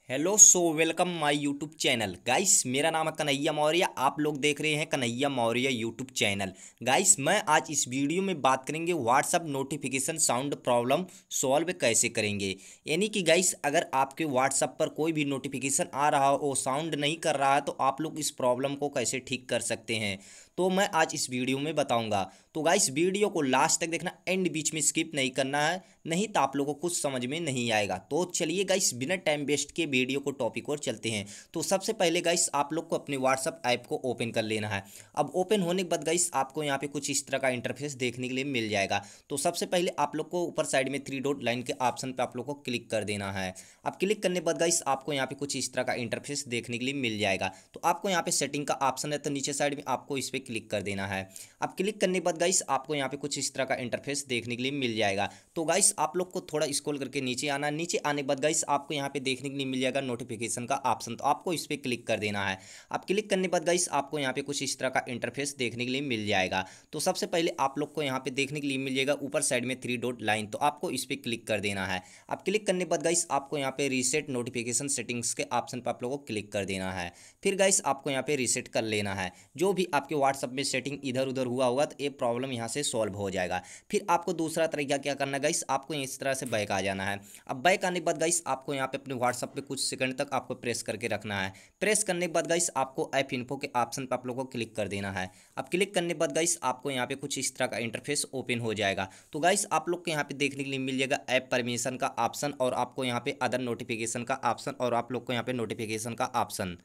Hello welcome my YouTube channel guys. मेरा नाम है कन्हैया मौर्य। आप लोग देख रहे हैं Kanhaiya Maurya YouTube channel. Guys मैं आज इस वीडियो में बात करेंगे WhatsApp notification sound problem solve कैसे करेंगे। यानी कि गाइस अगर आपके व्हाट्सअप पर कोई भी नोटिफिकेशन आ रहा हो, साउंड नहीं कर रहा है, तो आप लोग इस प्रॉब्लम को कैसे ठीक कर सकते हैं, तो मैं आज इस वीडियो में बताऊंगा। तो गाइस वीडियो को लास्ट तक देखना, एंड बीच में स्किप नहीं करना है, नहीं तो आप लोगों को कुछ समझ में नहीं आएगा। तो चलिए गाइस बिना टाइम वेस्ट के वीडियो को टॉपिक और चलते हैं। तो सबसे पहले गाइस आप लोग को अपने व्हाट्सअप ऐप को ओपन कर लेना है। अब ओपन होने के बाद गाइस आपको यहाँ पे कुछ इस तरह का इंटरफेस देखने के लिए मिल जाएगा। तो सबसे पहले आप लोग को ऊपर साइड में 3 डॉट लाइन के ऑप्शन पे आप लोग को क्लिक कर देना है। अब क्लिक करने के बाद गाइस आपको यहाँ पे कुछ इस तरह का इंटरफेस देखने के लिए मिल जाएगा। तो आपको यहाँ पे सेटिंग का ऑप्शन है, तो नीचे साइड में आपको इस पर क्लिक कर देना है। अब क्लिक करने के बाद गाइस आपको यहाँ पे कुछ इस तरह का इंटरफेस देखने के लिए मिल जाएगा। तो गाइस आप लोग को थोड़ा स्क्रॉल करके नीचे आना। नीचे आने के बाद गाइस आपको यहाँ पे देखने के लिए मिल जाएगा नोटिफिकेशन का ऑप्शन, तो आपको इस पर क्लिक कर देना है। अब क्लिक करने के बाद गाइस आपको यहाँ पे कुछ इस तरह का इंटरफेस देखने के लिए मिल जाएगा। तो सबसे पहले आप लोग को यहाँ पे देखने के लिए मिल जाएगा ऊपर साइड में 3 डॉट लाइन, तो आपको इस पर क्लिक कर देना है। अब क्लिक करने के बाद गाइस आपको यहाँ पे रीसेट नोटिफिकेशन सेटिंग्स के ऑप्शन पर आप लोगों को क्लिक कर देना है। फिर गाइस आपको यहाँ पे रीसेट कर लेना है। जो भी आपके व्हाट्सएप में सेटिंग इधर उधर हुआ होगा, तो ये प्रॉब्लम यहाँ से सॉल्व हो जाएगा। फिर आपको दूसरा तरीका क्या करना है गाइस, आपको इस तरह से बैक आ जाना है। अब बैक आने के बाद गाइस आपको यहाँ पे अपने व्हाट्सएप पे कुछ सेकंड तक आपको प्रेस करके रखना है। प्रेस करने के बाद गाइस आपको ऐप इन्फो के ऑप्शन पर आप लोगों को क्लिक कर देना है। अब क्लिक करने के बाद गाइस आपको यहाँ पे कुछ इस तरह का इंटरफेस ओपन हो जाएगा। तो गाइस आप लोग को यहाँ पे देखने के लिए मिल जाएगा ऐप परमिशन का ऑप्शन, और आपको यहाँ पे अदर नोटिफिकेशन का ऑप्शन, और आप लोग को यहाँ पे नोटिफिकेशन का ऑप्शन।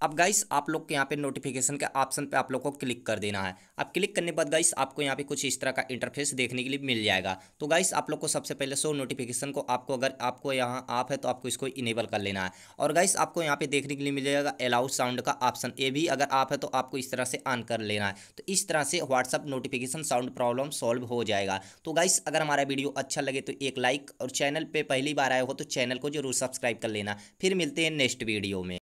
अब गाइस आप लोग के यहाँ पे नोटिफिकेशन के ऑप्शन पे आप लोग को क्लिक कर देना है। अब क्लिक करने के बाद गाइस आपको यहाँ पे कुछ इस तरह का इंटरफेस देखने के लिए मिल जाएगा। तो गाइस आप लोग को सबसे पहले शो नोटिफिकेशन को आपको, अगर आपको यहाँ आप है तो आपको इसको इनेबल कर लेना है। और गाइस आपको यहाँ पे देखने के लिए मिल जाएगा अलाउ साउंड का ऑप्शन, ये भी अगर आप है तो आपको इस तरह से ऑन कर लेना है। तो इस तरह से WhatsApp notification sound problem solve हो जाएगा। तो गाइस अगर हमारा वीडियो अच्छा लगे तो एक लाइक, और चैनल पर पहली बार आए हो तो चैनल को जरूर सब्सक्राइब कर लेना। फिर मिलते हैं नेक्स्ट वीडियो में।